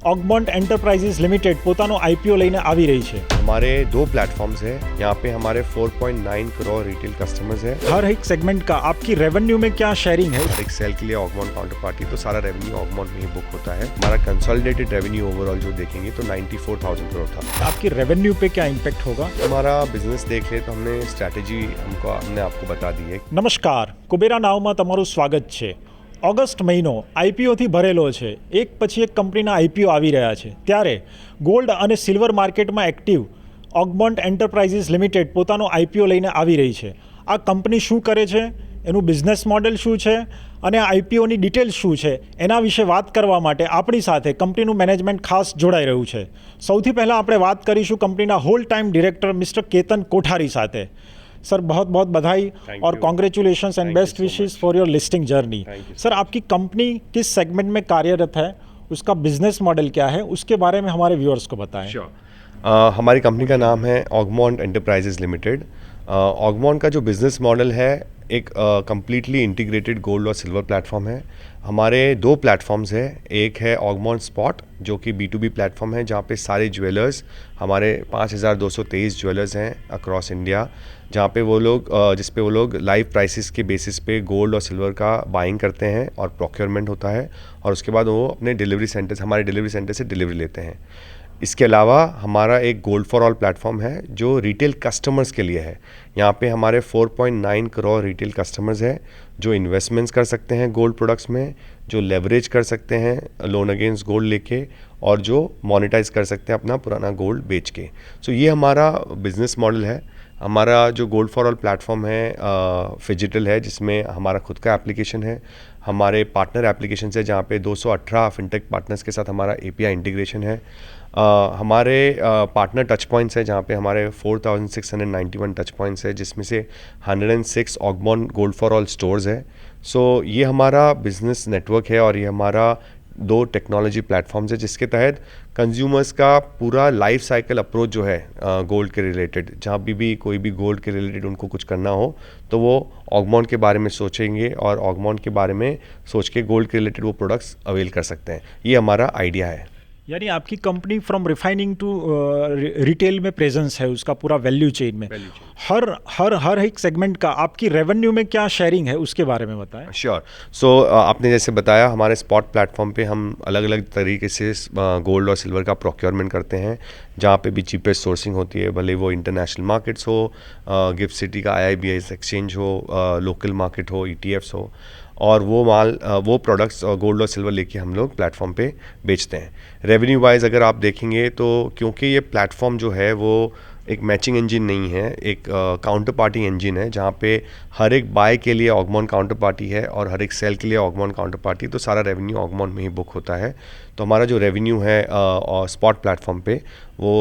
ઓગમોન્ટ enterprises limited પોતાનો IPO લઈને આવી રહી છે। हमारे दो प्लेटफॉर्म्स हैं। यहाँ पे हमारे 4.9 करोड़ रिटेल कस्टमर्स हैं। हर एक सेगमेंट का आपकी रेवेन्यू में क्या शेयरिंग है? हर एक सेल के लिए ऑगमोंट काउंटर पार्टी, तो सारा रेवेन्यू ऑगमोंट में ही बुक होता है। हमारा कंसोलिडेटेड रेवेन्यू ओवरऑल जो देखेंगे तो 94,000 करोड़ था। आपकी रेवेन्यू पे क्या इम्पैक्ट होगा? हमारा बिजनेस देख ले तो हमने स्ट्रैटेजी हमने आपको बता दी है। नमस्कार, कुबेरा नावમાં તમારું સ્વાગત છે। ઓગસ્ટ મહિનો આઈપીઓથી ભરેલો છે। એક પછી એક કંપનીના આઈપીઓ આવી રહ્યા છે, ત્યારે ગોલ્ડ અને સિલ્વર માર્કેટમાં એક્ટિવ ઓગમોન્ટ એન્ટરપ્રાઇઝિસ લિમિટેડ પોતાનો આઈપીઓ લઈને આવી રહી છે। આ કંપની શું કરે છે, એનું બિઝનેસ મોડેલ શું છે અને આ આઈપીઓની ડિટેલ્સ શું છે, એના વિશે વાત કરવા માટે આપણી સાથે કંપનીનું મેનેજમેન્ટ ખાસ જોડાઈ રહ્યું છે। સૌથી પહેલાં આપણે વાત કરીશું કંપનીના whole time director mister Ketan Kothari સાથે। सर बहुत बहुत बधाई और congratulations and best wishes for your listing journey. Sir आपकी कंपनी किस सेगमेंट में कार्यरत है, उसका बिजनेस मॉडल क्या है, उसके बारे में हमारे व्यूअर्स को बताएं। हमारी कंपनी का नाम है ऑगमोंट एंटरप्राइजेज लिमिटेड। ऑगमोंट का जो बिज़नेस मॉडल है एक कम्प्लीटली इंटीग्रेटेड गोल्ड और सिल्वर प्लेटफॉर्म है। हमारे दो प्लेटफॉर्म्स हैं। एक है ऑगमोंट स्पॉट जो कि B2B प्लेटफॉर्म है, जहाँ पे सारे ज्वेलर्स, हमारे 5,223 ज्वेलर्स हैं अक्रॉस इंडिया, जहाँ पे वो लोग जिस पे वो लोग लाइव प्राइसेस के बेसिस पे गोल्ड और सिल्वर का बाइंग करते हैं और प्रोक्योरमेंट होता है, और उसके बाद वो अपने हमारे डिलीवरी सेंटर से डिलीवरी लेते हैं। इसके अलावा हमारा एक गोल्ड फॉर ऑल प्लेटफॉर्म है जो रिटेल कस्टमर्स के लिए है। यहाँ पे हमारे 4.9 करोड़ रिटेल कस्टमर्स हैं जो इन्वेस्टमेंट्स कर सकते हैं गोल्ड प्रोडक्ट्स में, जो लेवरेज कर सकते हैं लोन अगेंस्ट गोल्ड लेके, और जो मोनेटाइज कर सकते हैं अपना पुराना गोल्ड बेच के। सो ये हमारा बिजनेस मॉडल है। हमारा जो गोल्ड फॉर ऑल प्लेटफॉर्म है फिजिटल है, जिसमें हमारा खुद का एप्लीकेशन है, हमारे पार्टनर एप्लीकेशन है जहाँ पे 218 फिनटेक पार्टनर्स के साथ हमारा API इंटीग्रेशन है। हमारे पार्टनर टच पॉइंट्स है जहाँ पे हमारे 4,691 टच पॉइंट्स है, जिसमें से 106 Augmont gold for all stores है। सो ये हमारा बिजनेस नेटवर्क है और ये हमारा दो टेक्नोलॉजी प्लेटफॉर्म्स है, जिसके तहत कंज्यूमर्स का पूरा लाइफ साइकिल अप्रोच जो है गोल्ड के रिलेटेड, जहाँ भी कोई भी गोल्ड के रिलेटेड उनको कुछ करना हो तो वो ऑगमोंट के बारे में सोचेंगे और ऑगमोंट के बारे में सोच के गोल्ड के रिलेटेड वो प्रोडक्ट्स अवेल कर सकते हैं। ये हमारा आइडिया है। यानी आपकी company from refining to retail में प्रेजेंस है, उसका पूरा वैल्यू चेन में हर एक सेगमेंट का आपकी रेवेन्यू में क्या शेयरिंग है, उसके बारे में बताएं। श्योर। सो आपने जैसे बताया, हमारे स्पॉट प्लेटफॉर्म पे हम अलग अलग तरीके से गोल्ड और सिल्वर का प्रोक्योरमेंट करते हैं, जहाँ पे भी चीपेस्ट सोर्सिंग होती है, भले वो इंटरनेशनल मार्केट्स हो, गिफ्ट सिटी का IIBIS एक्सचेंज हो, लोकल मार्केट हो, ETFs हो, और वो प्रोडक्ट्स गोल्ड और सिल्वर लेके हम लोग प्लेटफॉर्म पे बेचते हैं। रेवेन्यू वाइज अगर आप देखेंगे तो क्योंकि ये प्लेटफॉर्म जो है वो एक मैचिंग इंजन नहीं है, एक काउंटर पार्टी इंजन है, जहाँ पे हर एक बाय के लिए ऑगमोंट काउंटर पार्टी है और हर एक सेल के लिए ऑगमोंट काउंटर पार्टी, तो सारा रेवेन्यू ऑगमोंट में ही बुक होता है। तो हमारा जो रेवेन्यू है स्पॉट प्लेटफॉर्म पे वो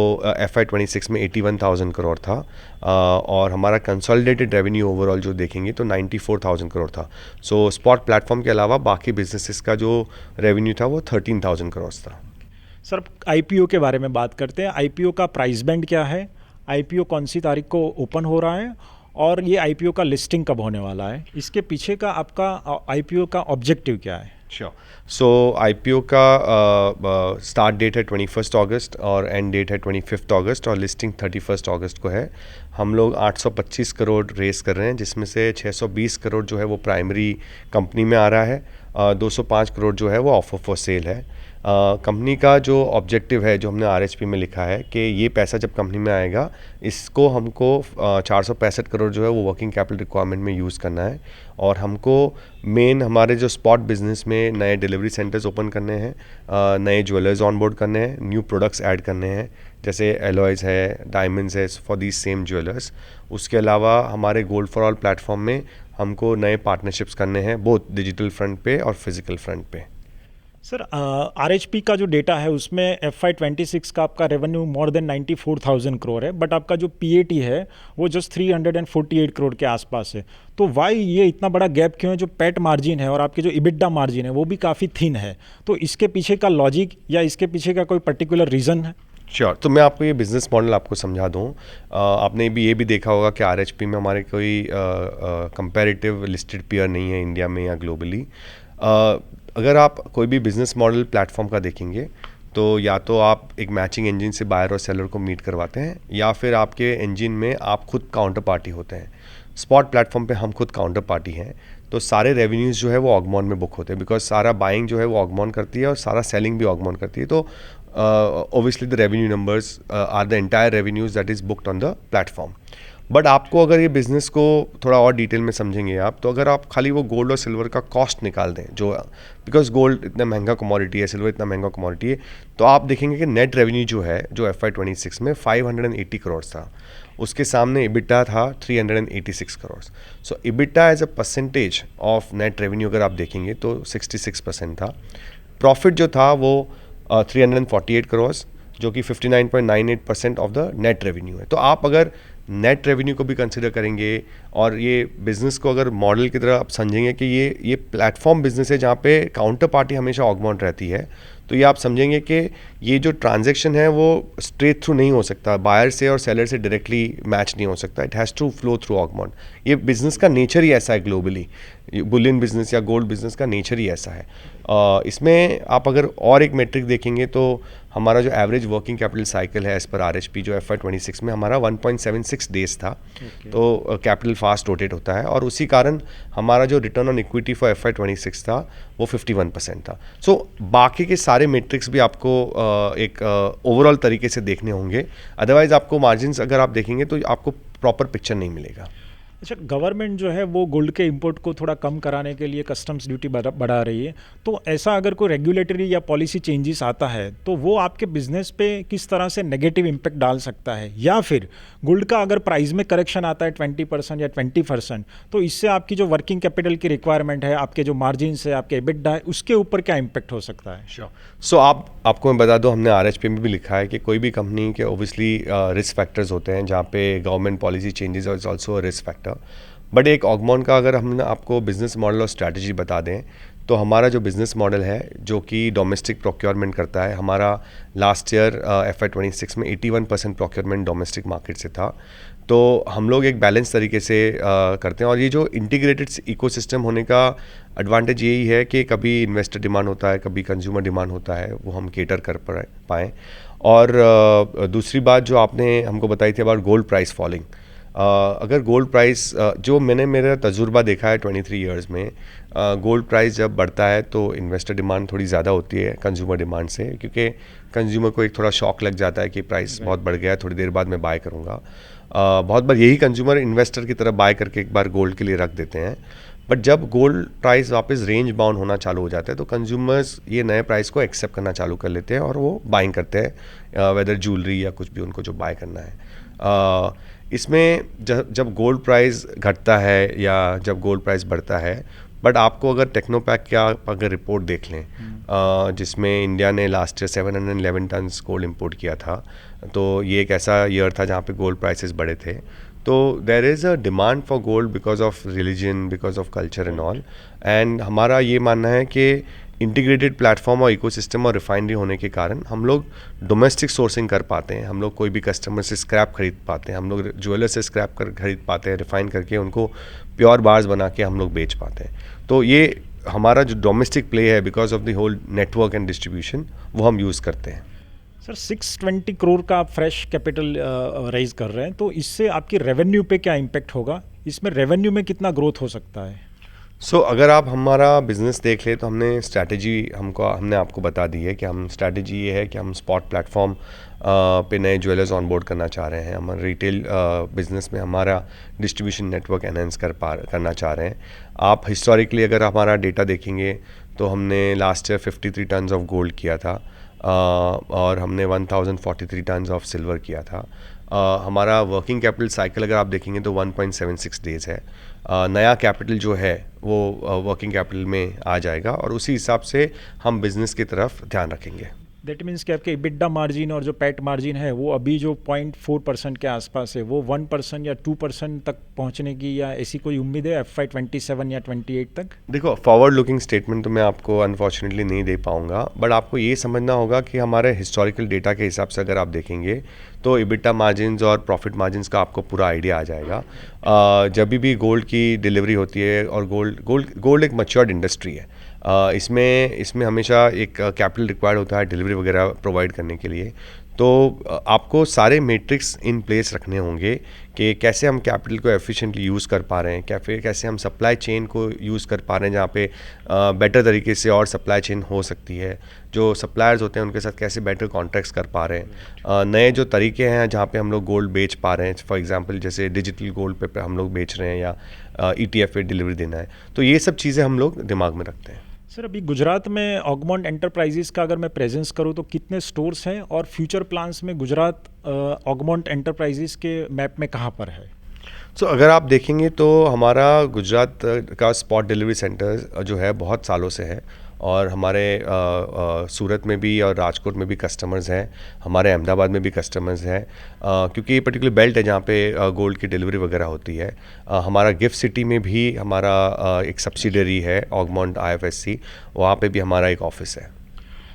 FY26 में 81,000 करोड़ था, और हमारा कंसोलिडेटेड रेवेन्यू ओवरऑल जो देखेंगे तो 94,000 करोड़ था। सो स्पॉट प्लेटफॉर्म के अलावा बाकी बिजनेसेस का जो रेवेन्यू था वो 13,000 करोड़ था। सर IPO के बारे में बात करते हैं। IPO का प्राइस बैंड क्या है, IPO कौन सी तारीख को ओपन हो रहा है, और ये IPO का लिस्टिंग कब होने वाला है, इसके पीछे का आपका IPO का ऑब्जेक्टिव क्या है? श्योर। सो IPO का स्टार्ट डेट है 21 अगस्त और एंड डेट है 25 अगस्त, और लिस्टिंग 31 अगस्त को है। हम लोग 825 करोड़ रेस कर रहे हैं, जिसमें से 620 करोड़ जो है वो प्राइमरी कंपनी में आ रहा है, 205 करोड़ जो है वो ऑफर फॉर सेल है। कंपनी का जो ऑब्जेक्टिव है, जो हमने RHP में लिखा है कि ये पैसा जब कंपनी में आएगा, इसको हमको 465 करोड़ जो है वो वर्किंग कैपिटल रिक्वायरमेंट में यूज़ करना है, और हमको मेन हमारे जो स्पॉट बिजनेस में नए डिलीवरी सेंटर्स ओपन करने हैं, नए ज्वेलर्स ऑनबोर्ड करने हैं, न्यू प्रोडक्ट्स ऐड करने हैं, जैसे एलॉयज़ है, डायमंड्स है, फॉर दीज सेम ज्वेलर्स। उसके अलावा हमारे गोल्ड फॉर ऑल प्लेटफॉर्म में हमको नए पार्टनरशिप्स करने हैं, बोथ डिजिटल फ्रंट पे और फिजिकल फ्रंट पे। सर RHP का जो डेटा है उसमें FY26 का आपका रेवेन्यू मोर देन 94,000 करोड़ है, बट आपका जो PAT है वो जस्ट 348 करोड़ के आसपास है। तो वाई ये इतना बड़ा गैप क्यों है? जो पैट मार्जिन है और आपके जो EBITDA मार्जिन है वो भी काफ़ी थिन है, तो इसके पीछे का लॉजिक या इसके पीछे का कोई पर्टिकुलर रीज़न है? श्योर। तो मैं आपको ये बिज़नेस मॉडल आपको समझा दूँ। आपने भी ये भी देखा होगा कि RHP में हमारे कोई कंपैरेटिव लिस्टेड पीयर नहीं है इंडिया में या ग्लोबली। अगर आप कोई भी बिज़नेस मॉडल प्लेटफॉर्म का देखेंगे तो या तो आप एक मैचिंग इंजन से बायर और सेलर को मीट करवाते हैं, या फिर आपके इंजन में आप खुद काउंटर पार्टी होते हैं। स्पॉट प्लेटफॉर्म पे हम खुद काउंटर पार्टी हैं, तो सारे रेवेन्यूज़ जो है वो ऑगमॉन में बुक होते हैं, बिकॉज सारा बाइंग जो है वो ऑगमॉन करती है और सारा सेलिंग भी ऑगमॉन करती है। तो obviously the revenue numbers are the entire revenues that is booked on the platform. But आपको अगर ये बिज़नेस को थोड़ा और डिटेल में समझेंगे आप, तो अगर आप खाली वो गोल्ड और सिल्वर का कॉस्ट निकाल दें, जो बिकॉज गोल्ड इतना महंगा कमोडिटी है, सिल्वर इतना महंगा कमोडिटी है, तो आप देखेंगे कि नेट रेवेन्यू जो है, जो FY26 में 580 करोड़ था, उसके सामने इबिटा था 386 crore. So EBITDA as a percentage of net revenue अगर आप देखेंगे तो 66% था। प्रॉफिट जो था वो 348 करोड़, जो कि 59.98% ऑफ द नेट रेवेन्यू है। तो आप अगर नेट रेवेन्यू को भी कंसिडर करेंगे और ये बिज़नेस को अगर मॉडल की तरह आप समझेंगे कि ये प्लेटफॉर्म बिजनेस है जहाँ पे काउंटर पार्टी हमेशा ऑगमेंट रहती है, तो ये आप समझेंगे कि ये जो ट्रांजैक्शन है वो स्ट्रेट थ्रू नहीं हो सकता, बायर से और सेलर से डायरेक्टली मैच नहीं हो सकता, it has to flow through Augmont. ये बिज़नेस का नेचर ही ऐसा है ग्लोबली, बुलियन बिजनेस या गोल्ड बिजनेस का नेचर ही ऐसा है। इसमें आप अगर और एक मेट्रिक देखेंगे तो हमारा जो एवरेज वर्किंग कैपिटल साइकिल है एज़ पर RHP, जो FY26 में हमारा 1.76 डेज था। तो कैपिटल फास्ट रोटेट होता है, और उसी कारण हमारा जो return on equity for FY26 था वो 51% था। सो बाकी के सारे मेट्रिक्स भी आपको एक ओवरऑल तरीके से देखने होंगे, अदरवाइज आपको मार्जिन्स अगर आप देखेंगे तो आपको प्रॉपर पिक्चर नहीं मिलेगा। अच्छा, गवर्नमेंट जो है वो गोल्ड के इंपोर्ट को थोड़ा कम कराने के लिए कस्टम्स ड्यूटी बढ़ा रही है, तो ऐसा अगर कोई रेगुलेटरी या पॉलिसी चेंजेस आता है तो वो आपके बिजनेस पे किस तरह से नेगेटिव इम्पैक्ट डाल सकता है, या फिर गोल्ड का अगर प्राइस में करेक्शन आता है 20% या 20%, तो इससे आपकी जो वर्किंग कैपिटल की रिक्वायरमेंट है, आपके जो मार्जिन है, आपके EBITDA है, उसके ऊपर क्या इम्पैक्ट हो सकता है? श्योर। सो आपको मैं बता दूं, हमने RHP में भी लिखा है कि कोई भी कंपनी के ओबियसली रिस्क फैक्टर्स होते हैं, जहाँ पे government policy changes is also a risk factor. But एक ऑगमॉन का अगर हम आपको बिजनेस मॉडल और स्ट्रैटेजी बता दें, तो हमारा जो बिज़नेस मॉडल है जो कि डोमेस्टिक प्रोक्योरमेंट करता है, हमारा लास्ट ईयर FY26 में 81% प्रोक्योरमेंट डोमेस्टिक मार्केट से था। तो हम लोग एक बैलेंस तरीके से करते हैं, और ये जो इंटीग्रेटेड इकोसिस्टम होने का एडवांटेज यही है कि कभी इन्वेस्टर डिमांड होता है, कभी कंज्यूमर डिमांड होता है, वो हम केटर कर पाएँ। और दूसरी बात जो आपने हमको बताई थी अबाउट गोल्ड प्राइस फॉलिंग, अगर गोल्ड प्राइस जो मैंने मेरा तजुर्बा देखा है 23 इयर्स में, गोल्ड प्राइस जब बढ़ता है तो इन्वेस्टर डिमांड थोड़ी ज़्यादा होती है कंज्यूमर डिमांड से, क्योंकि कंज्यूमर को एक थोड़ा शॉक लग जाता है कि प्राइस बहुत बढ़ गया है, थोड़ी देर बाद मैं बाय करूँगा। बहुत बार यही कंज्यूमर इन्वेस्टर की तरह बाय करके एक बार गोल्ड के लिए रख देते हैं। बट जब गोल्ड प्राइस वापस रेंज बाउंड होना चालू हो जाता है तो कंज्यूमर्स ये नए प्राइस को एक्सेप्ट करना चालू कर लेते हैं और वो बाइंग करते हैं, वेदर ज्वेलरी या कुछ भी उनको जो बाय करना है। इसमें जब गोल्ड प्राइस घटता है या जब गोल्ड प्राइस बढ़ता है, बट आपको अगर टेक्नोपैक का अगर रिपोर्ट देख लें, जिसमें इंडिया ने last year 711 ton gold import किया था, तो ये एक ऐसा ईयर था जहाँ पे गोल्ड प्राइसेस बढ़े थे। तो there is a demand for gold because of religion, because of culture and all. And हमारा ये मानना है कि इंटीग्रेटेड प्लेटफॉर्म और इकोसिस्टम और रिफाइनरी होने के कारण हम लोग डोमेस्टिक सोर्सिंग कर पाते हैं, हम लोग कोई भी कस्टमर से स्क्रैप खरीद पाते हैं, हम लोग ज्वेलर से स्क्रैप कर खरीद पाते हैं, रिफाइन करके उनको प्योर बार्स बना के हम लोग बेच पाते हैं। तो ये हमारा जो डोमेस्टिक प्ले है because of the whole network and distribution, वो हम यूज़ करते हैं। सर, 620 करोड़ का आप फ्रेश कैपिटल रेज कर रहे हैं, तो इससे आपकी रेवेन्यू पे क्या इम्पैक्ट होगा? इसमें रेवेन्यू में कितना ग्रोथ हो सकता है? अगर आप हमारा बिज़नेस देख ले तो हमने स्ट्रैटेजी हमने आपको बता दी है कि हम स्ट्रैटेजी ये है कि हम स्पॉट प्लेटफॉर्म पे नए ज्वेलर्स ऑनबोर्ड करना चाह रहे हैं। हम रिटेल बिज़नेस में हमारा डिस्ट्रीब्यूशन नेटवर्क एनहेंस करना चाह रहे हैं। आप हिस्टोरिकली अगर हमारा डेटा देखेंगे तो हमने last year 53 tons of gold किया था, और हमने 1043 टन्स ऑफ सिल्वर किया था। हमारा वर्किंग कैपिटल साइकिल अगर आप देखेंगे तो 1.76 डेज है। नया कैपिटल जो है वो वर्किंग कैपिटल में आ जाएगा, और उसी हिसाब से हम बिज़नेस की तरफ ध्यान रखेंगे। दैट मीन्स कि आपके EBITDA मार्जिन और जो पैट मार्जिन है वो अभी जो 0.4% के आसपास है, वो 1% या 2% तक पहुंचने की या ऐसी कोई उम्मीद है FY27 या 28 तक? देखो, फॉरवर्ड लुकिंग स्टेटमेंट तो मैं आपको अनफॉर्चुनेटली नहीं दे पाऊंगा, बट आपको ये समझना होगा कि हमारे हिस्टोरिकल डेटा के हिसाब से अगर आप देखेंगे तो EBITDA मार्जिन्स और प्रॉफिट मार्जिन्स का आपको पूरा आइडिया आ जाएगा। जब भी गोल्ड की डिलीवरी होती है, और गोल्ड एक मैच्योर्ड इंडस्ट्री है, इसमें हमेशा एक कैपिटल रिक्वायर्ड होता है डिलीवरी वगैरह प्रोवाइड करने के लिए। तो आपको सारे मैट्रिक्स इन प्लेस रखने होंगे कि कैसे हम कैपिटल को एफिशिएंटली यूज़ कर पा रहे हैं, कैसे हम सप्लाई चेन को यूज़ कर पा रहे हैं जहाँ पे बेटर तरीके से और सप्लाई चेन हो सकती है, जो सप्लायर्स होते हैं उनके साथ कैसे बेटर कॉन्ट्रैक्ट्स कर पा रहे हैं, नए जो तरीके हैं जहाँ पे हम लोग गोल्ड बेच पा रहे हैं, फॉर एग्जांपल जैसे डिजिटल गोल्ड पे हम लोग बेच रहे हैं या ETF पे डिलीवरी देना है, तो ये सब चीज़ें हम लोग दिमाग में रखते हैं। सर, अभी गुजरात में ऑगमोंट एंटरप्राइजेस का अगर मैं प्रेजेंस करूँ तो कितने स्टोर्स हैं और फ्यूचर प्लान्स में गुजरात ऑगमोंट एंटरप्राइजेस के मैप में कहाँ पर है? अगर आप देखेंगे तो हमारा गुजरात का स्पॉट डिलीवरी सेंटर जो है बहुत सालों से है, और हमारे सूरत में भी और राजकोट में भी कस्टमर्स हैं, हमारे अहमदाबाद में भी कस्टमर्स हैं, क्योंकि ये पर्टिकुलर बेल्ट है जहाँ पे गोल्ड की डिलीवरी वगैरह होती है। हमारा गिफ्ट सिटी में भी हमारा एक सब्सिडरी है ऑगमोंट IFSC, वहाँ पे भी हमारा एक ऑफिस है।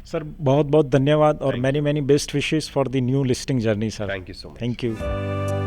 सर, बहुत बहुत धन्यवाद और Thank many many best wishes for the new listing journey sir. Thank you so much. Thank you.